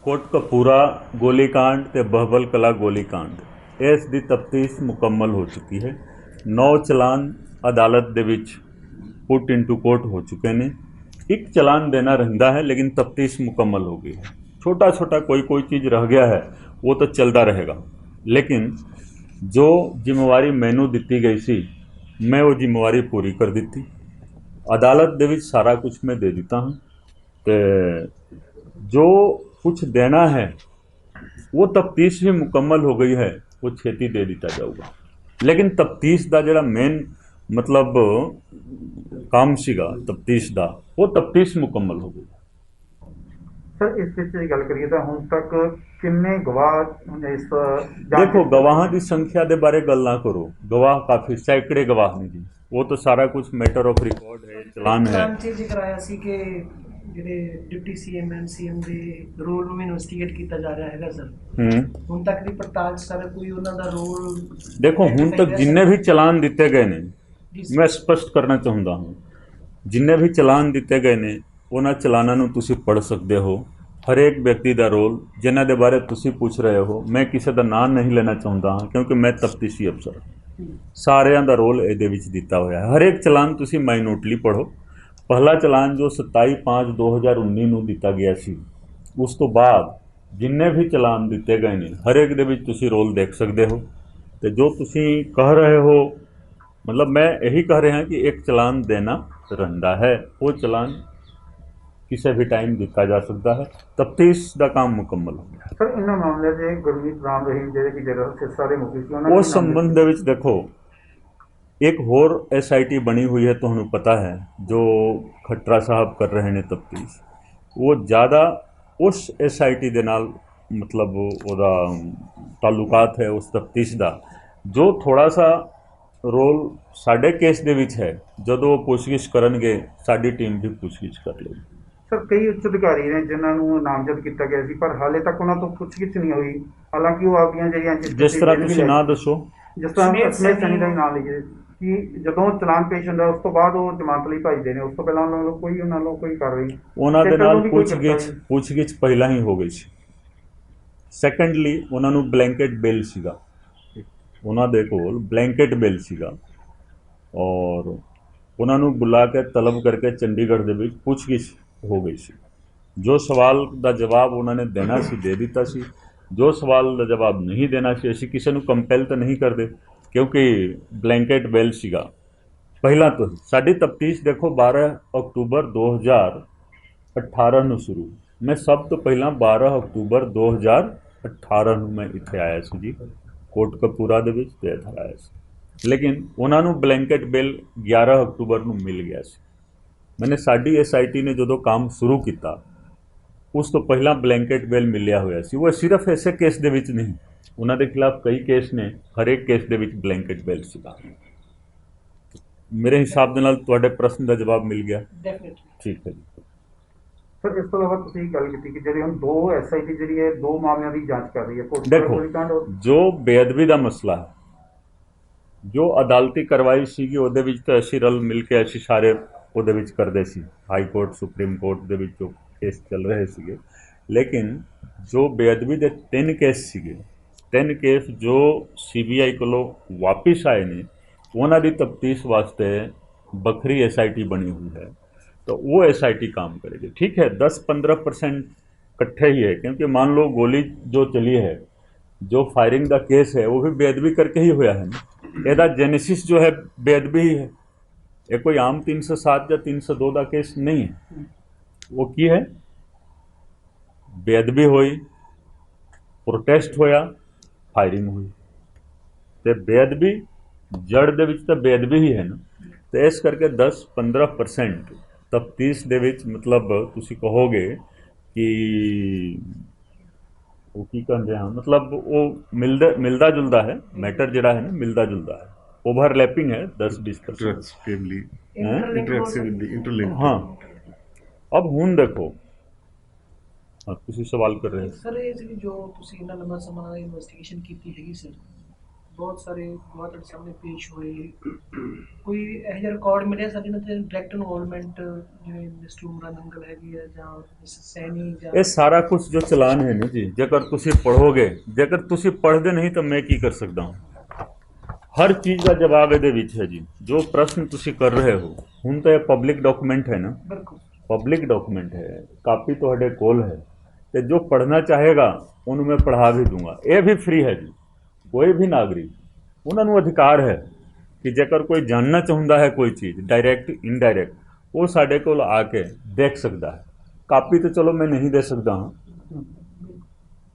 कोटकपूरा गोलीकांड ते बहबल कला गोलीकांड इस दी तफ्तीश मुकम्मल हो चुकी है। 9 चलान अदालत दे विच पुट इंटू कोर्ट हो चुके ने। एक चलान देना रहिंदा है लेकिन तफ्तीश मुकम्मल हो गई है। छोटा छोटा कोई चीज़ रह गया है वो तो चलता रहेगा, लेकिन जो जिम्मेवारी मैनू दी गई सी मैं वो जिम्मेवारी पूरी कर दी। अदालत दे विच सारा कुछ मैं दे दिता हूँ। तो जो कुछ देना है वो तफ्तीश भी मुकम्मल हो गई है, वो छेती दे दिता जाऊगा। लेकिन तफ्तीश का जोड़ा मेन मतलब काम सीगा तफ्तीश का, वो तफ्तीश मुकम्मल हो गई। सर इस विच गल करिए तो हुण तक किन्ने गवाह इस देखो गवाहां की संख्या के बारे गल ना करो, गवाह काफ़ी सैकड़े गवाह ने जी, वो तो सारा कुछ मैटर ऑफ रिकॉर्ड है, चलान है। ਚਲਾਨ 'ਚ ਜ਼ਿਕਰ ਆਇਆ ਸੀ ਕਿ ਜਿਹੜੇ ਡਿਪਟੀ ਸੀਐਮ ਐਮਸੀਐਮ ਦੇ ਰੋਲ ਨੂੰ ਇਨਵੈਸਟੀਗੇਟ ਕੀਤਾ ਜਾ ਰਿਹਾ ਹੈਗਾ ਸਰ। ਹੁਣ ਤੱਕ ਦੀ ਪੜਤਾਲ 'ਚ ਸਰ ਕੋਈ ਉਹਨਾਂ ਦਾ ਰੋਲ देखो हुण तक जिन्ने भी चलान दिते गए ने, जी मैं स्पष्ट करना चाहुंदा हूँ, जिन्ने भी चलान दिते गए ने उन्हां चलानां नूं तुसीं पढ़ सकते हो। हरेक व्यक्ति का रोल जिन्हां दे बारे तुसीं पूछ रहे हो, मैं किसी का नाम नहीं लेना चाहुंदा हाँ क्योंकि मैं तफ्तीशी अफसर हाँ। सारिਆਂ ਦਾ रोल ਇਹਦੇ ਵਿੱਚ ਦਿੱਤਾ ਹੋਇਆ है। हरेक चलान ਤੁਸੀਂ ਮਾਈਨਿਊਟਲੀ पढ़ो। पहला चलान जो 27/5/2019 ਨੂੰ ਦਿੱਤਾ ਗਿਆ ਸੀ, ਉਸ ਤੋਂ ਬਾਅਦ ਜਿੰਨੇ ਵੀ ਚਲਾਨ ਦਿੱਤੇ ਗਏ ਨੇ ਹਰੇਕ ਦੇ ਵਿੱਚ ਤੁਸੀਂ ਰੋਲ ਦੇਖ ਸਕਦੇ ਹੋ। ਤੇ ਜੋ ਤੁਸੀਂ कह रहे हो, मतलब मैं यही कह रहा कि एक चलान देना रहता है, वो चलान किसी भी टाइम दिता जा सकता है। तफ्तीश का काम मुकम्मल हो गया। सर इन मामले से गुरमीत राम रहीम ਜਿਹੜੇ ਕਿ ਜੇਲ੍ਹ ਸਿਰਸਾ ਦੇ ਮੁਖੀ ਸੀ ਉਹਨਾਂ उस संबंध ਦੇ ਵਿੱਚ देखो एक होर SIT बनी हुई है, तो हमें पता है जो खट्टरा साहब कर रहे हैं तफ्तीश, वो ज़्यादा उस SIT ਦੇ ਨਾਲ मतलब ਉਹਦਾ ਤਾਲੁਕਾਤ है उस तफ्तीश ਦਾ, जो थोड़ा सा रोल साढ़े केस ਦੇ ਵਿੱਚ है। ਜਦੋਂ ਉਹ ਪੁੱਛਗਿੱਛ ਕਰਨਗੇ ਸਾਡੀ ਟੀਮ ਵੀ ਪੁੱਛਗਿੱਛ ਕਰ ਲੇਗੀ। ਸਰ ਕਈ ਉੱਚ ਅਧਿਕਾਰੀ ਨੇ ਜਿਨ੍ਹਾਂ ਨੂੰ ਨਾਮਜ਼ਦ ਕੀਤਾ ਗਿਆ ਸੀ ਪਰ ਹਾਲੇ ਤੱਕ ਉਹਨਾਂ ਤੋਂ ਪੁੱਛਗਿੱਛ ਨਹੀਂ ਹੋਈ, ਹਾਲਾਂਕਿ ਉਹ ਆਪਦੀਆਂ ਜਿਹੜੀਆਂ ਜਿਸ ਤਰ੍ਹਾਂ ਤੁਸੀਂ ਨਾਂ ਦੱਸੋ, ਜਿਸ ਤਰ੍ਹਾਂ ਸਮੇਤ ਸੈਣੀ ਦਾ ਹੀ ਨਾਮ ਲਈਏ ਕਿ ਜਦੋਂ ਚਲਾਨ ਪੇਸ਼ ਹੁੰਦਾ ਉਸ ਤੋਂ ਬਾਅਦ ਉਹ ਜ਼ਮਾਨਤ ਲਈ ਭੱਜਦੇ ਨੇ, ਉਸ ਤੋਂ ਪਹਿਲਾਂ ਉਹਨਾਂ ਨੂੰ ਕੋਈ ਕਾਰਵਾਈ ਉਹਨਾਂ ਦੇ ਨਾਲ ਪੁੱਛਗਿੱਛ ਪਹਿਲਾਂ ਹੀ ਹੋ ਗਈ ਸੀ। ਸੈਕੰਡਲੀ ਉਹਨਾਂ ਨੂੰ ਬਲੈਂਕਟ ਬੇਲ ਸੀਗਾ, ਉਹਨਾਂ ਦੇ ਕੋਲ ਬਲੈਂਕਟ ਬੇਲ ਸੀਗਾ ਔਰ ਉਹਨਾਂ ਨੂੰ ਬੁਲਾ ਕੇ ਤਲਬ ਕਰਕੇ ਚੰਡੀਗੜ੍ਹ ਦੇ ਵਿੱਚ ਪੁੱਛਗਿੱਛ ਹੋ ਗਈ ਸੀ। ਜੋ ਸਵਾਲ ਦਾ ਜਵਾਬ ਉਹਨਾਂ ਨੇ ਦੇਣਾ ਸੀ ਦੇ ਦਿੱਤਾ ਸੀ, ਜੋ ਸਵਾਲ ਦਾ ਜਵਾਬ ਨਹੀਂ ਦੇਣਾ ਸੀ ਅਸੀਂ ਕਿਸੇ ਨੂੰ ਕੰਪੈਲ ਤਾਂ ਨਹੀਂ ਕਰਦੇ ਕਿਉਂਕਿ ਬਲੈਂਕਟ ਬੇਲ ਸੀਗਾ ਪਹਿਲਾਂ ਤੋਂ ਹੀ। ਸਾਡੀ ਤਫਤੀਸ਼ ਦੇਖੋ 12 ਅਕਤੂਬਰ 2018 ਨੂੰ ਸ਼ੁਰੂ, ਮੈਂ ਸਭ ਤੋਂ ਪਹਿਲਾਂ 12 ਅਕਤੂਬਰ 2018 ਨੂੰ ਮੈਂ ਇੱਥੇ ਆਇਆ ਸੀ ਜੀ, ਕੋਟਕਪੂਰਾ ਦੇ ਵਿੱਚ ਤੇ ਇੱਥੇ ਆਇਆ ਸੀ। ਲੇਕਿਨ ਉਹਨਾਂ ਨੂੰ ਬਲੈਂਕਟ ਬੇਲ 11 ਅਕਤੂਬਰ ਨੂੰ ਮਿਲ ਗਿਆ ਸੀ। मैंने साड़ी SIT ने जो काम शुरू किया उस तो पहला ब्लैंकेट बेल मिलिया होया सी। वो सिर्फ ऐसे केस दे विच नहीं, उन्होंने खिलाफ कई केस ने, हर एक केस दे विच ब्लैंकेट बेल सीगा। मेरे हिसाब दे नाल तुहाडे प्रश्न का जवाब मिल गया। ठीक है जी। सर इस तो इलावा तुसीं गल कीती कि जिहड़ी हुण 2 SIT जिहड़ी है 2 मामलों की जांच कर रही है। देखो जो बेअदबी का मसला है, जो अदालती कार्रवाई सीगी उहदे विच तां असीं रल मिल के असीं सारे ਉਹਦੇ ਵਿੱਚ ਕਰਦੇ ਸੀ। ਹਾਈ ਕੋਰਟ ਸੁਪਰੀਮ ਕੋਰਟ ਦੇ ਵਿੱਚ ਜੋ ਕੇਸ ਚੱਲ ਰਹੇ ਸੀਗੇ, ਲੇਕਿਨ ਜੋ ਬੇਅਦਬੀ ਦੇ 3 ਕੇਸ ਸੀਗੇ, 3 ਕੇਸ ਜੋ CBI ਕੋਲੋਂ ਵਾਪਿਸ ਆਏ ਨੇ, ਉਹਨਾਂ ਦੀ ਤਫਤੀਸ਼ ਵਾਸਤੇ ਵੱਖਰੀ SIT ਬਣੀ हुई है, तो वो SIT काम करेगी। ठीक है 10-15% इकट्ठे ही है, क्योंकि मान लो गोली जो चली है, जो फायरिंग का केस है वो भी बेअदबी करके ही हुआ है ना, ਇਹਦਾ जेनेसिस जो है बेअदबी ही है। ये कोई आम 307 या 302 का केस नहीं है। वो की है बेअदबी हुई, प्रोटेस्ट होया, फायरिंग हुई, तो बेअदबी जड़ दे विच तो बेअदबी ही है ना। तो इस करके 10-15% तफ्तीश दे विच मतलब तुसी कहोगे कि वो की कहते हैं, मतलब वो मिलता जुलता है मैटर जड़ा है ना, मिलता जुलता है, ओवरलैपिंग है 10-20%। हाँ अब हुण देखो, हाँ तुसी सवाल कर रहे हो सर, ये जो तुसी इन्ना लंबा समा इन्वेस्टिगेशन कीती हैगी सर, ਬਹੁਤ ਸਾਰੇ ਗਵਾਹ ਤੁਹਾਡੇ ਸਾਹਮਣੇ ਪੇਸ਼ ਹੋਏ, ਕੋਈ ਇਹੋ ਜਿਹਾ ਰਿਕਾਰਡ ਮਿਲਿਆ ਸਰ ਜਿਹਨਾਂ 'ਤੇ ਡਾਇਰੈਕਟ ਇਨਵੋਲਵਮੈਂਟ, ਜਿਵੇਂ ਮਿਸਟਰ ਉਮਰਾ ਨੰਗਲ ਹੈਗੀ ਹੈ ਜਾਂ ਮਿਸਟਰ ਸੈਣੀ ਜਾਂ ਇਹ ਸਾਰਾ ਕੁਝ ਜੋ ਚਲਾਨ ਹੈ ਨਾ ਜੀ, ਜੇਕਰ ਤੁਸੀਂ ਪੜ੍ਹੋਗੇ, ਜੇਕਰ ਤੁਸੀਂ ਪੜ੍ਹਦੇ ਨਹੀਂ ਤਾਂ ਮੈਂ ਕੀ ਕਰ ਸਕਦਾ ਹਾਂ। ਹਰ ਚੀਜ਼ ਦਾ ਜਵਾਬ ਇਹਦੇ ਵਿੱਚ ਹੈ ਜੀ। ਜੋ ਪ੍ਰਸ਼ਨ ਤੁਸੀਂ ਕਰ ਰਹੇ ਹੋ, ਹੁਣ ਤਾਂ ਇਹ ਪਬਲਿਕ ਡਾਕੂਮੈਂਟ ਹੈ ਨਾ, ਬਿਲਕੁਲ ਪਬਲਿਕ ਡਾਕੂਮੈਂਟ ਹੈ, ਕਾਪੀ ਤੁਹਾਡੇ ਕੋਲ ਹੈ, ਤੇ ਜੋ ਪੜ੍ਹਨਾ ਚਾਹੇਗਾ ਉਹਨੂੰ ਮੈਂ ਪੜ੍ਹਾ ਵੀ ਦੂੰਗਾ। ਇਹ ਵੀ ਫ੍ਰੀ ਹੈ ਜੀ। ਕੋਈ ਵੀ ਨਾਗਰਿਕ, ਉਹਨਾਂ ਨੂੰ ਅਧਿਕਾਰ ਹੈ ਕਿ ਜੇਕਰ ਕੋਈ ਜਾਣਨਾ ਚਾਹੁੰਦਾ ਹੈ ਕੋਈ ਚੀਜ਼ ਡਾਇਰੈਕਟ ਇਨਡਾਇਰੈਕਟ, ਉਹ ਸਾਡੇ ਕੋਲ ਆ ਕੇ ਦੇਖ ਸਕਦਾ ਹੈ। ਕਾਪੀ तो चलो मैं नहीं दे सकता हाँ,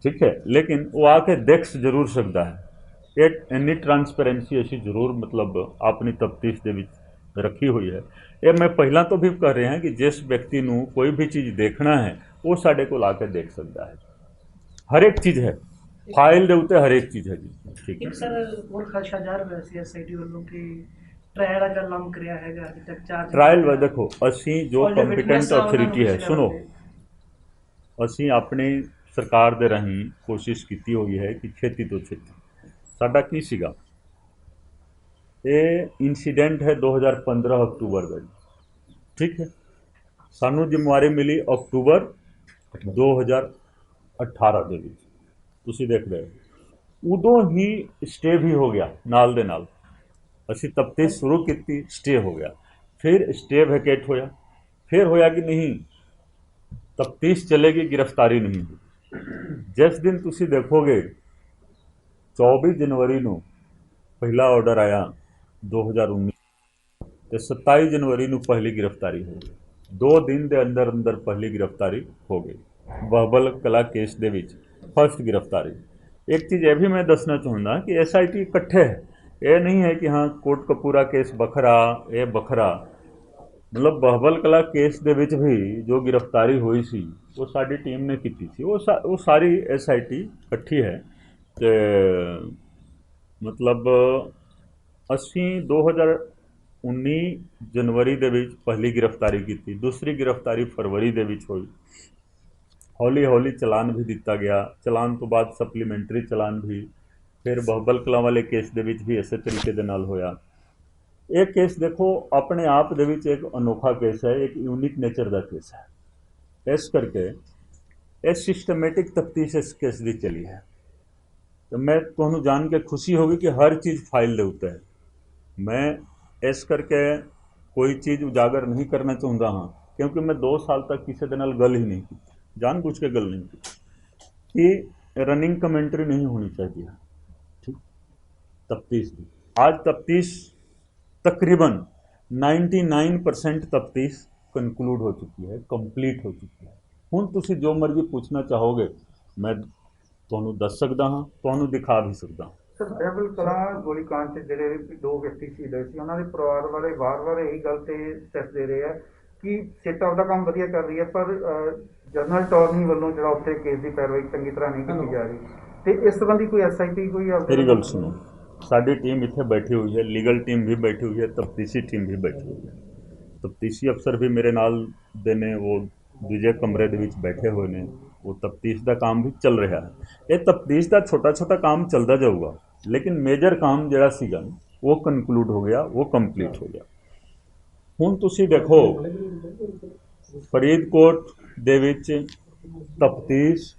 ठीक है, लेकिन वो आके देख जरूर सकता है। ये इन्नी ट्रांसपेरेंसी असी जरूर मतलब अपनी तफ्तीश दे विच रखी हुई है। ये मैं पहला तो भी कह रहे हैं कि जिस व्यक्ति नू कोई भी चीज़ देखना है वो साढ़े को आके देख सकता है। हर एक चीज़ है, फाइल दे उत्ते हर एक चीज़ है जी। ठीक है ਇੱਕ ਸਰ ਹੋਰ ਖਦਸ਼ਾ ਜ਼ਾਹਰ ਹੋਇਆ ਸੀ SIT ਵੱਲੋਂ ਕਿ ਟ੍ਰਾਇਲ ਦਾ ਜਿਹੜਾ ਲੰਮ ਕਰਿਆ ਹੈਗਾ ਅਜੇ ਤੱਕ ਚਾਰਜ ट्रायल व देखो असी जो कंपीटेंट अथॉरिटी है, सुनो, ਅਸੀਂ ਆਪਣੀ ਸਰਕਾਰ ਦੇ ਰਾਹੀਂ ਕੋਸ਼ਿਸ਼ ਕੀਤੀ ਹੋਈ ਹੈ ਕਿ ਛੇਤੀ ਤੋਂ ਛੇਤੀ। ਸਾਡਾ ਕੀ ਸੀਗਾ, ਇਹ ਇਨਸੀਡੈਂਟ ਹੈ 2015 ਅਕਤੂਬਰ ਦਾ ਜੀ, ਠੀਕ ਹੈ। ਸਾਨੂੰ ਜ਼ਿੰਮੇਵਾਰੀ ਮਿਲੀ ਅਕਤੂਬਰ 2018 ਦੇ ਵਿੱਚ, ਤੁਸੀਂ ਦੇਖ ਰਹੇ ਹੋ। ਉਦੋਂ ਹੀ ਸਟੇ ਵੀ ਹੋ ਗਿਆ ਨਾਲ ਦੇ ਨਾਲ। ਅਸੀਂ ਤਫਤੀਸ਼ ਸ਼ੁਰੂ ਕੀਤੀ, ਸਟੇ ਹੋ ਗਿਆ, ਫਿਰ ਸਟੇ ਵੈਕੇਟ ਹੋਇਆ, ਫਿਰ ਹੋਇਆ ਕਿ ਨਹੀਂ तफ्तीश चलेगी, गिरफ्तारी नहीं होगी। जिस दिन तुसी देखोगे 24 जनवरी ਨੂੰ पहला ऑर्डर आया 2019 ਤੇ 27 जनवरी ਨੂੰ पहली गिरफ्तारी हो गई। 2 दिन ਦੇ ਅੰਦਰ ਅੰਦਰ पहली गिरफ्तारी हो गई। ਬਹਬਲ ਕਲਾ ਕੇਸ ਦੇ ਵਿੱਚ फर्स्ट गिरफ्तारी। एक चीज़ यह भी मैं दसना चाहूँगा कि SIT इकट्ठे है, ये नहीं है कि हाँ कोट कपूरा केस बखरा, ये बखरा। मतलब बहबल कला केस ਦੇ ਵਿੱਚ भी जो गिरफ्तारी हुई सी वो साड़ी टीम ने की थी। वो सारी SIT इकट्ठी है। तो मतलब ਅਸੀਂ 2019 जनवरी ਦੇ ਵਿੱਚ पहली गिरफ्तारी की, दूसरी गिरफ्तारी फरवरी ਦੇ ਵਿੱਚ ਹੋਈ। हौली हौली चलान भी दिता गया, चलान तो बाद सप्लीमेंटरी चलान भी, फिर बहबल कला वाले केस ਦੇ ਵਿੱਚ भी इस तरीके ਦੇ ਨਾਲ ਹੋਇਆ। ਇਹ ਕੇਸ ਦੇਖੋ ਆਪਣੇ ਆਪ ਦੇ ਵਿੱਚ ਇੱਕ ਅਨੋਖਾ ਕੇਸ ਹੈ, ਇੱਕ ਯੂਨੀਕ ਨੇਚਰ ਦਾ ਕੇਸ ਹੈ। ਇਸ ਕਰਕੇ ਇਹ ਸਿਸਟਮੈਟਿਕ ਤਫਤੀਸ਼ ਇਸ ਕੇਸ ਦੀ ਚਲੀ ਹੈ। तो मैं ਤੁਹਾਨੂੰ ਜਾਣ ਕੇ ਖੁਸ਼ੀ ਹੋਗੀ ਕਿ ਹਰ ਚੀਜ਼ ਫਾਈਲ ਦੇ ਉੱਤੇ ਹੈ। मैं ਇਸ ਕਰਕੇ ਕੋਈ ਚੀਜ਼ ਉਜਾਗਰ ਨਹੀਂ ਕਰਨਾ ਚਾਹੁੰਦਾ ਹਾਂ, ਕਿਉਂਕਿ ਮੈਂ 2 ਸਾਲ ਤੱਕ ਕਿਸੇ ਦੇ ਨਾਲ ਗੱਲ ਹੀ ਨਹੀਂ ਕੀਤੀ, ਜਾਣਬੁੱਝ ਕੇ ਗੱਲ ਨਹੀਂ ਕੀਤੀ ਕਿ रनिंग कमेंट्री नहीं होनी चाहिए। ठीक, तफ्तीश की आज तफ्तीश तकरीबन 99% तफ्तीश कंक्लूड हो चुकी है, कंप्लीट हो चुकी है। ਹੁਣ ਤੁਸੀਂ ਜੋ ਮਰਜ਼ੀ ਪੁੱਛਣਾ ਚਾਹੋਗੇ ਮੈਂ ਤੁਹਾਨੂੰ ਦੱਸ ਸਕਦਾ ਹਾਂ, ਤੁਹਾਨੂੰ ਦਿਖਾ ਵੀ ਸਕਦਾ ਹਾਂ। ਸਰ ਬਹਿਬਲ ਕਲਾਂ ਗੋਲੀकांड 'ਚ ਜਿਹੜੇ 2 ਵਿਅਕਤੀ ਸ਼ਹੀਦ ਹੋਏ ਸੀ, ਉਹਨਾਂ ਦੇ ਪਰਿਵਾਰ ਵਾਲੇ ਵਾਰ-ਵਾਰ ਇਹੀ ਗੱਲ ਤੇ ਸਟ੍ਰੈਸ ਦੇ ਰਹੇ ਆ ਕਿ ਸਿੱਟ ਆਪਦਾ ਕੰਮ ਵਧੀਆ ਕਰ ਰਹੀ ਹੈ, ਪਰ ਜਨਰਲ ਟੌਰਨੀ ਵੱਲੋਂ ਜਿਹੜਾ ਉੱਥੇ ਕੇਸ ਦੀ ਪੈਰਵਾਈ ਚੰਗੀ ਤਰ੍ਹਾਂ ਨਹੀਂ ਕੀਤੀ ਜਾ ਰਹੀ। ਤੇ ਇਸ ਸੰਬੰਧੀ ਕੋਈ SIT ਕੋਈ ਮੇਰੀ ਗੱਲ ਸੁਣੋ, ਸਾਡੀ ਟੀਮ ਇੱਥੇ ਬੈਠੀ ਹੋਈ ਹੈ, ਲੀਗਲ ਟੀਮ ਵੀ ਬੈਠੀ ਹੋਈ ਹੈ, ਤਫਤੀਸ਼ੀ ਟੀਮ ਵੀ ਬੈਠੀ ਹੋਈ ਹੈ। ਤਫਤੀਸ਼ੀ ਅਫਸਰ ਵੀ ਮੇਰੇ ਨਾਲ ਦੇ ਨੇ, ਉਹ ਦੂਜੇ ਕਮਰੇ ਦੇ ਵਿੱਚ ਬੈਠੇ ਹੋਏ ਨੇ। ਉਹ ਤਫਤੀਸ਼ ਦਾ ਕੰਮ ਵੀ ਚੱਲ ਰਿਹਾ ਹੈ। ਇਹ ਤਫਤੀਸ਼ ਦਾ ਛੋਟਾ ਛੋਟਾ ਕੰਮ ਚੱਲਦਾ ਜਾਊਗਾ, ਲੇਕਿਨ ਮੇਜਰ ਕੰਮ ਜਿਹੜਾ ਸੀਗਾ ਉਹ ਕਨਕਲੂਡ ਹੋ ਗਿਆ, ਉਹ ਕੰਪਲੀਟ ਹੋ ਗਿਆ। ਹੁਣ ਤੁਸੀਂ ਦੇਖੋ ਫਰੀਦਕੋਟ ਦੇ ਵਿੱਚ ਤਫਤੀਸ਼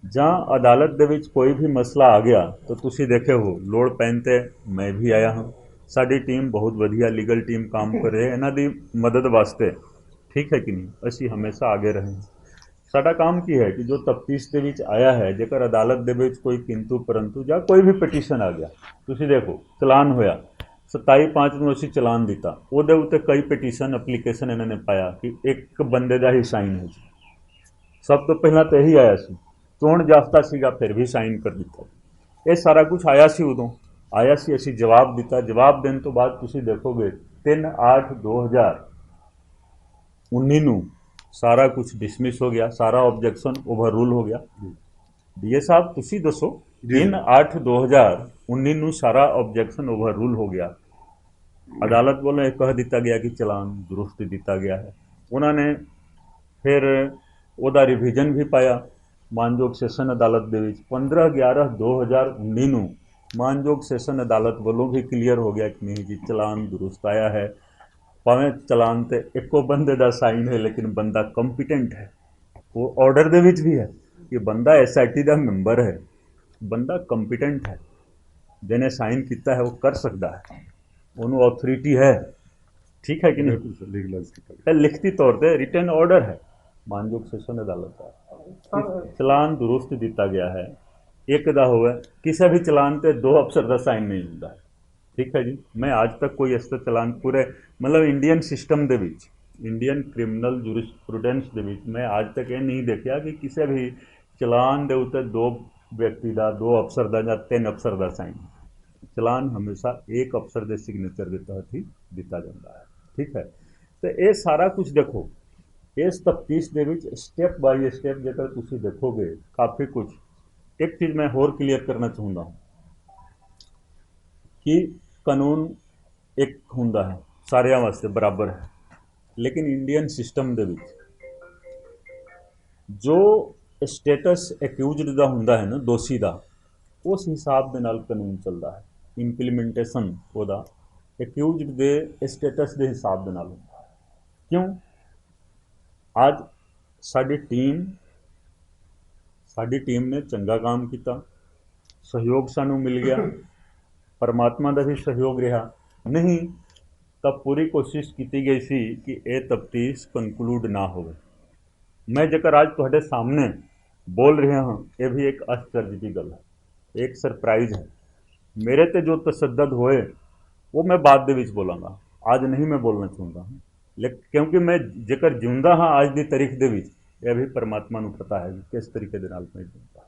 ਜਾਂ ਅਦਾਲਤ ਦੇ ਵਿੱਚ ਕੋਈ ਵੀ ਮਸਲਾ ਆ ਗਿਆ ਤਾਂ ਤੁਸੀਂ ਦੇਖੇ ਹੋ ਲੋੜ ਪੈਣ 'ਤੇ ਮੈਂ ਵੀ ਆਇਆ ਹਾਂ। ਸਾਡੀ ਟੀਮ ਬਹੁਤ ਵਧੀਆ ਲੀਗਲ ਟੀਮ ਕੰਮ ਕਰ ਰਹੀ ਹੈ ਇਹਨਾਂ ਦੀ ਮਦਦ ਵਾਸਤੇ, ਠੀਕ ਹੈ ਕਿ ਨਹੀਂ। ਅਸੀਂ ਹਮੇਸ਼ਾ ਆਗੇ ਰਹੇ ਹਾਂ। ਸਾਡਾ ਕੰਮ ਕੀ ਹੈ ਕਿ ਜੋ ਤਫਤੀਸ਼ ਦੇ ਵਿੱਚ ਆਇਆ ਹੈ, ਜੇਕਰ ਅਦਾਲਤ ਦੇ ਵਿੱਚ ਕੋਈ ਕਿੰਤੂ ਪਰੰਤੂ ਜਾਂ ਕੋਈ ਵੀ ਪਟੀਸ਼ਨ ਆ ਗਿਆ, ਤੁਸੀਂ ਦੇਖੋ ਚਲਾਨ ਹੋਇਆ 27/5 ਨੂੰ ਅਸੀਂ ਚਲਾਨ ਦਿੱਤਾ, ਉਹਦੇ ਉੱਤੇ ਕਈ ਪਟੀਸ਼ਨ ਐਪਲੀਕੇਸ਼ਨ ਇਹਨਾਂ ਨੇ ਪਾਇਆ ਕਿ ਇੱਕ ਬੰਦੇ ਦਾ ਹੀ ਸਾਈਨ ਹੈ ਜੀ। ਸਭ ਤੋਂ ਪਹਿਲਾਂ ਤਾਂ ਇਹੀ ਆਇਆ ਸੀ, ਚੋਣ ਜਾਬਤਾ ਸੀਗਾ, ਫਿਰ ਵੀ ਸਾਈਨ ਕਰ ਦਿੱਤਾ। ਇਹ ਸਾਰਾ ਕੁਝ ਆਇਆ ਸੀ, ਉਦੋਂ ਆਇਆ ਸੀ, ਅਸੀਂ ਜਵਾਬ ਦਿੱਤਾ। ਜਵਾਬ ਦੇਣ ਤੋਂ ਬਾਅਦ ਤੁਸੀਂ ਦੇਖੋਗੇ 3/8/2019 ਨੂੰ ਸਾਰਾ ਕੁਝ ਡਿਸਮਿਸ ਹੋ ਗਿਆ, ਸਾਰਾ ਆਬਜੈਕਸ਼ਨ ਓਵਰ ਰੂਲ ਹੋ ਗਿਆ। DA ਸਾਹਿਬ ਤੁਸੀਂ ਦੱਸੋ, 3/8/2019 ਨੂੰ ਸਾਰਾ ਆਬਜੈਕਸ਼ਨ ਓਵਰ ਰੂਲ ਹੋ ਗਿਆ। ਅਦਾਲਤ ਵੱਲੋਂ ਇਹ ਕਹਿ ਦਿੱਤਾ ਗਿਆ ਕਿ ਚਲਾਨ ਦੁਰੁਸਤ ਦਿੱਤਾ ਗਿਆ ਹੈ। ਉਹਨਾਂ ਨੇ ਫਿਰ ਉਹਦਾ ਰਿਵੀਜ਼ਨ ਵੀ ਪਾਇਆ ਮਾਨਯੋਗ ਸੈਸ਼ਨ ਅਦਾਲਤ ਦੇ ਵਿੱਚ। 15/11/2019 ਨੂੰ ਮਾਨਯੋਗ ਸੈਸ਼ਨ ਅਦਾਲਤ ਵੱਲੋਂ ਵੀ ਕਲੀਅਰ ਹੋ ਗਿਆ ਕਿ ਨਹੀਂ ਜੀ ਚਲਾਨ ਦੁਰੁਸਤ ਆਇਆ ਹੈ। ਭਾਵੇਂ ਚਲਾਨ ਤੇ ਇੱਕੋ ਬੰਦੇ ਦਾ ਸਾਈਨ ਹੈ ਲੇਕਿਨ ਬੰਦਾ ਕੰਪੀਟੈਂਟ ਹੈ। ਉਹ ਆਰਡਰ ਦੇ ਵਿੱਚ ਵੀ ਹੈ ਕਿ ਬੰਦਾ ਐਸਆਈਟੀ ਦਾ ਮੈਂਬਰ ਹੈ, ਬੰਦਾ ਕੰਪੀਟੈਂਟ ਹੈ, ਜਿਹਨੇ ਸਾਈਨ ਕੀਤਾ ਹੈ ਉਹ ਕਰ ਸਕਦਾ ਹੈ, ਉਹਨੂੰ ਅਥਾਰਟੀ ਹੈ। ਠੀਕ ਹੈ ਕਿ ਨਹੀਂ? ਇਹ ਲਿਖਤੀ ਤੌਰ ਤੇ ਰਿਟਨ ਆਰਡਰ ਹੈ ਮਾਨਯੋਗ ਸੈਸ਼ਨ ਅਦਾਲਤ ਦਾ। ਚਲਾਨ ਦੁਰੁਸਤ ਦਿੱਤਾ ਗਿਆ ਹੈ। ਇੱਕ ਦਾ ਹੋਵੇ ਕਿਸੇ ਵੀ ਚਲਾਨ ਤੇ ਦੋ ਅਫਸਰ ਦਾ ਸਾਈਨ ਨਹੀਂ ਹੁੰਦਾ ਹੈ। ਠੀਕ ਹੈ ਜੀ। ਮੈਂ ਅੱਜ ਤੱਕ ਕੋਈ ਇਸ ਤਰ੍ਹਾਂ ਚਲਾਨ ਪੂਰੇ ਮਤਲਬ ਇੰਡੀਅਨ ਸਿਸਟਮ ਦੇ ਵਿੱਚ, ਇੰਡੀਅਨ ਕ੍ਰਿਮੀਨਲ ਜੂਰਿਸਪ੍ਰੂਡੈਂਸ ਦੇ ਵਿੱਚ ਮੈਂ ਅੱਜ ਤੱਕ ਇਹ ਨਹੀਂ ਦੇਖਿਆ ਕਿ ਕਿਸੇ ਵੀ ਚਲਾਨ ਦੇ ਉੱਤੇ ਦੋ ਵਿਅਕਤੀ ਦਾ, ਦੋ ਅਫਸਰ ਦਾ ਜਾਂ ਤਿੰਨ ਅਫਸਰ ਦਾ ਸਾਈਨ। ਚਲਾਨ ਹਮੇਸ਼ਾ ਇੱਕ ਅਫਸਰ ਦੇ ਸਿਗਨੇਚਰ ਦੇ ਤਹਿਤ ਹੀ ਦਿੱਤਾ ਜਾਂਦਾ ਹੈ। ਠੀਕ ਹੈ। ਤੇ ਇਹ ਸਾਰਾ ਕੁਝ ਦੇਖੋ ਇਸ ਤਫਤੀਸ਼ ਦੇ ਵਿੱਚ ਸਟੈਪ ਬਾਈ ਸਟੈਪ ਜੇਕਰ ਤੁਸੀਂ ਦੇਖੋਗੇ ਕਾਫੀ ਕੁਝ। ਇੱਕ ਚੀਜ਼ ਮੈਂ ਹੋਰ ਕਲੀਅਰ ਕਰਨਾ ਚਾਹੁੰਦਾ ਹਾਂ ਕਿ ਕਾਨੂੰਨ ਇੱਕ ਹੁੰਦਾ ਹੈ, ਸਾਰਿਆਂ ਵਾਸਤੇ ਬਰਾਬਰ ਹੈ, ਲੇਕਿਨ ਇੰਡੀਅਨ ਸਿਸਟਮ ਦੇ ਵਿੱਚ ਜੋ ਸਟੇਟਸ ਐਕਿਊਜ਼ਡ ਦਾ ਹੁੰਦਾ ਹੈ ਨਾ, ਦੋਸ਼ੀ ਦਾ, ਉਸ ਹਿਸਾਬ ਦੇ ਨਾਲ ਕਾਨੂੰਨ ਚੱਲਦਾ ਹੈ। ਇੰਪਲੀਮੈਂਟੇਸ਼ਨ ਉਹਦਾ ਐਕਿਊਜ਼ਡ ਦੇ ਸਟੇਟਸ ਦੇ ਹਿਸਾਬ ਦੇ ਨਾਲ ਹੁੰਦਾ ਹੈ। ਕਿਉਂ? ਅੱਜ ਸਾਡੀ ਟੀਮ ਨੇ ਚੰਗਾ ਕੰਮ ਕੀਤਾ, ਸਹਿਯੋਗ ਸਾਨੂੰ ਮਿਲ ਗਿਆ, ਪਰਮਾਤਮਾ ਦਾ ਵੀ ਸਹਿਯੋਗ ਰਿਹਾ। ਨਹੀਂ ਤਾਂ ਪੂਰੀ ਕੋਸ਼ਿਸ਼ ਕੀਤੀ ਗਈ ਸੀ ਕਿ ਇਹ ਤਫਤੀਸ਼ ਕਨਕਲੂਡ ਨਾ ਹੋਵੇ। ਮੈਂ ਜੇਕਰ ਅੱਜ ਤੁਹਾਡੇ ਸਾਹਮਣੇ ਬੋਲ ਰਿਹਾ ਹਾਂ, ਇਹ ਵੀ ਇੱਕ ਆਸ਼ਚर्य ਦੀ ਗੱਲ ਹੈ, ਇੱਕ ਸਰਪ੍ਰਾਈਜ਼ ਹੈ। ਮੇਰੇ ਤੇ ਜੋ ਤਸ਼ੱਦਦ ਹੋਏ ਉਹ ਮੈਂ ਬਾਅਦ ਦੇ ਵਿੱਚ ਬੋਲਾਂਗਾ, ਅੱਜ ਨਹੀਂ ਮੈਂ ਬੋਲਣਾ ਚਾਹੁੰਦਾ ਹਾਂ। ਲੇਕਿਨ ਕਿਉਂਕਿ ਮੈਂ ਜੇਕਰ ਜਿਉਂਦਾ ਹਾਂ ਅੱਜ ਦੀ ਤਾਰੀਖ ਦੇ ਵਿੱਚ, ਇਹ ਵੀ ਪਰਮਾਤਮਾ ਨੂੰ ਪਤਾ ਹੈ ਕਿ ਕਿਸ ਤਰੀਕੇ ਦੇ ਨਾਲ ਮੈਂ ਜਿਉਂਦਾ।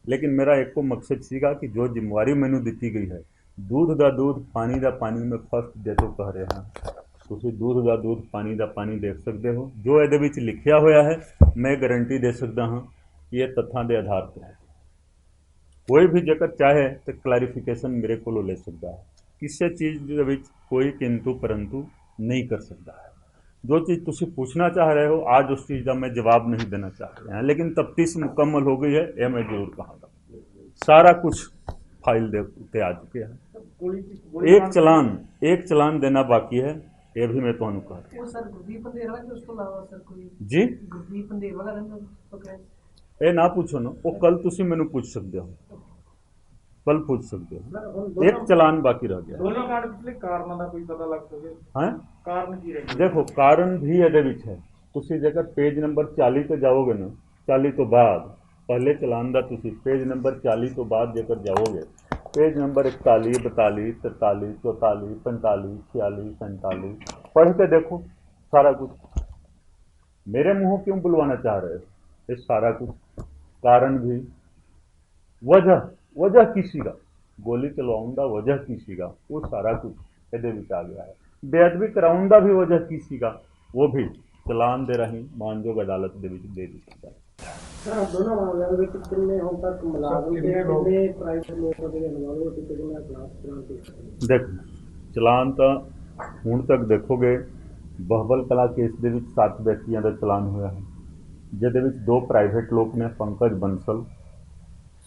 ਲੇਕਿਨ ਮੇਰਾ ਇੱਕੋ ਮਕਸਦ ਸੀਗਾ ਕਿ ਜੋ ਜ਼ਿੰਮੇਵਾਰੀ ਮੈਨੂੰ ਦਿੱਤੀ ਗਈ ਹੈ, दूध का दूध पानी का पानी मैं फर्स्ट डे तो कह रहा हाँ। ਤੁਸੀਂ दूध का दूध पानी का पानी देख सकते हो। जो ये लिखिया होया है मैं गारंटी दे सकता हाँ कि ये तथ्यों के आधार पर है। कोई भी जेकर चाहे तो क्लैरिफिकेशन मेरे को ले सकता है। किसी चीज़ के कोई किंतु परंतु नहीं कर सकता है। जो चीज़ तुम पूछना चाह रहे हो आज उस चीज़ का मैं जवाब नहीं देना चाह रहा, लेकिन तफ्तीश मुकम्मल हो गई है, यह मैं जरूर कहूँगा। सारा कुछ फाइल दे उत्ते आ चुके हैं। एक चलान देना बाकी है, ये भी मैं तुहानू कह रहा। जी ये ना पूछो ना, वो कल तुसी मैनू पूछ सकते हो, कल पूछ सकते हो। एक चलान बाकी रह गया है। देखो कारण भी ये है। तुसी जेकर पेज नंबर 40 ते जाओगे ना, 40 तो बाद पहले चलान दा तुसी पेज नंबर 40 तो बाद जेकर जाओगे, पेज नंबर 41, 42, 43, 44, 45, 46, 47 पढ़ के देखो सारा कुछ। मेरे मुंह क्यों बुलवाना चाह रहे हो? ये सारा कुछ कारण भी, वजह किसी का गोली चलवाउन का वजह किसी का, वो सारा कुछ ये आ गया है। बेअदबी कराउन का भी वजह किसी का, वो भी चलान दे रही मानयोग अदालत दे दिता है। दोनों मामलों में कितने हम तक मुलाजम थे, कितने प्राइवेट लोगों के इन्वॉल्व थे, कितने क्लास देखो चलान तो ਹੁਣ तक देखोगे बहबल कला केस ਦੇ ਵਿੱਚ 7 ਵਿਅਕਤੀਆਂ ਦਾ ਚਲਾਨ ਹੋਇਆ ਹੈ, ਜਿਹਦੇ ਵਿੱਚ 2 ਪ੍ਰਾਈਵੇਟ ਲੋਕ ਨੇ, ਪੰਕਜ ਬੰਸਲ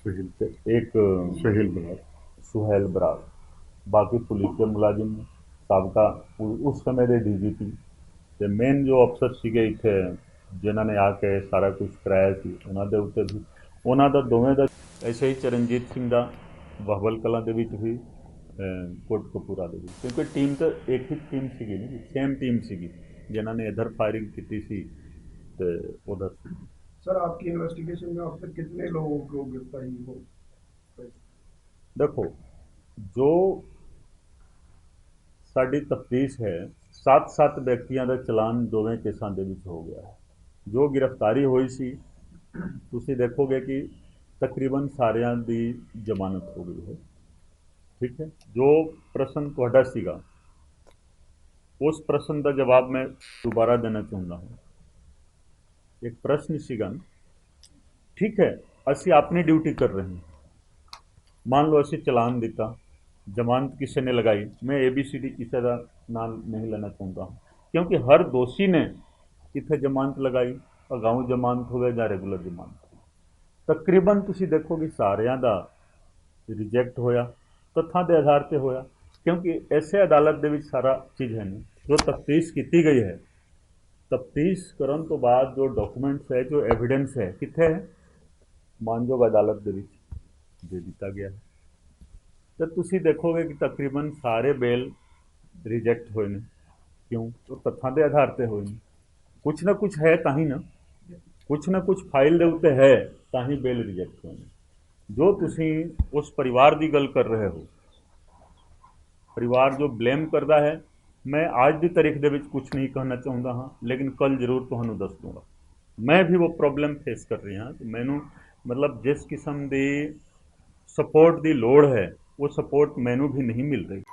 ਤੇ ਇੱਕ ਸੁਹੇਲ ਬਰਾੜ। ਬਾਕੀ ਪੁਲਿਸ ਦੇ ਮੁਲਾਜ਼ਮ ਨੇ, ਸਾਬਕਾ ਉਸ ਸਮੇਂ ਦੇ ਡੀਜੀਪੀ ਤੇ ਮੇਨ ਜੋ ਅਫਸਰ ਸੀਗੇ ਇੱਥੇ ਜਿਨ੍ਹਾਂ ਨੇ ਆ ਕੇ ਸਾਰਾ ਕੁਝ ਕਰਾਇਆ ਸੀ, ਉਹਨਾਂ ਦੇ ਉੱਤੇ ਵੀ ਉਹਨਾਂ ਦਾ ਦੋਵੇਂ ਦਾ ਐਸੇ ਹੀ ਚਰਨਜੀਤ ਸਿੰਘ ਦਾ ਬਹਬਲ ਕਲਾਂ ਦੇ ਵਿੱਚ ਵੀ कोटकपूरा ਦੇ ਵਿੱਚ, क्योंकि टीम तो एक ही टीम ਸੀਗੀ ਨਾ, सेम टीम ਸੀਗੀ जिन्हों ने इधर फायरिंग की सी तो उधर। सर आपकी इन्वेस्टिगेशन में अब तक कितने लोगों को गिरफ्तारी हो? देखो जो साड़ी तफ्तीश है 7 व्यक्तियों का चलान दोवें केसां दे विच हो गया है। जो गिरफ्तारी हुई सी तुसीं देखोगे कि तकरीबन सारियां दी जमानत हो गई है। ठीक है। जो प्रश्न तुहाडा सीगा उस प्रश्न का जवाब मैं दोबारा देना चाहता हूँ। एक प्रश्न सीगा, ठीक है असी अपनी ड्यूटी कर रहे हैं, मान लो असी चलान दिता, जमानत किसी ने लगाई, मैं ABCD किसी का नाम नहीं लेना चाहता हूँ, क्योंकि हर दोषी ने कितने जमानत लगाई, अगाऊ जमानत हो या रेगूलर जमानत हो, तकरीबन तुसी देखोगे सारियां दा रिजैक्ट होया ਤੱਥਾਂ ਦੇ ਆਧਾਰ ਤੇ ਹੋਇਆ, ਕਿਉਂਕਿ ਐਸੇ ਅਦਾਲਤ ਦੇ ਵਿੱਚ ਸਾਰਾ ਚੀਜ਼ ਹੈ ਨਹੀਂ, ਜੋ ਤਫਤੀਸ਼ ਕੀਤੀ ਗਈ ਹੈ, ਤਫਤੀਸ਼ ਕਰਨ ਤੋਂ ਬਾਅਦ ਜੋ ਡਾਕੂਮੈਂਟਸ ਹੈ, ਜੋ ਐਵੀਡੈਂਸ ਹੈ, ਕਿੱਥੇ ਹੈ? ਮਾਨਯੋਗ ਅਦਾਲਤ ਦੇ ਵਿੱਚ ਦੇ ਦਿੱਤਾ ਗਿਆ ਹੈ। ਤੇ ਤੁਸੀਂ ਦੇਖੋਗੇ ਕਿ ਤਕਰੀਬਨ ਸਾਰੇ ਬੇਲ ਰਿਜੈਕਟ ਹੋਏ ਨੇ। ਕਿਉਂ? ਉਹ ਤੱਥਾਂ ਦੇ ਆਧਾਰ ਤੇ ਹੋਏ ਨੇ। ਕੁਛ ਨਾ ਕੁਛ ਹੈ ਤਾਂ ਹੀ ਨਾ, ਕੁਛ ਨਾ ਕੁਛ ਫਾਈਲ ਦੇ ਉੱਤੇ ਹੈ ਤਾਂ ਹੀ ਬੇਲ ਰਿਜੈਕਟ ਹੋਏ ਨੇ। ਜੋ ਤੁਸੀਂ ਉਸ ਪਰਿਵਾਰ ਦੀ ਗੱਲ ਕਰ ਰਹੇ ਹੋ, ਪਰਿਵਾਰ ਜੋ ਬਲੇਮ ਕਰਦਾ ਹੈ, ਮੈਂ ਅੱਜ ਦੀ ਤਾਰੀਖ ਦੇ ਵਿੱਚ ਕੁਛ ਨਹੀਂ ਕਹਿਣਾ ਚਾਹੁੰਦਾ ਹਾਂ, ਲੇਕਿਨ ਕੱਲ ਜ਼ਰੂਰ ਤੁਹਾਨੂੰ ਦੱਸ ਦੂੰਗਾ। ਮੈਂ ਵੀ ਉਹ ਪ੍ਰੋਬਲਮ ਫੇਸ ਕਰ ਰਹੀ ਹਾਂ ਕਿ ਮੈਨੂੰ ਮਤਲਬ ਜਿਸ ਕਿਸਮ ਦੀ ਸਪੋਰਟ ਦੀ ਲੋੜ ਹੈ, ਉਹ ਸਪੋਰਟ ਮੈਨੂੰ ਵੀ ਨਹੀਂ ਮਿਲ ਰਹੀ।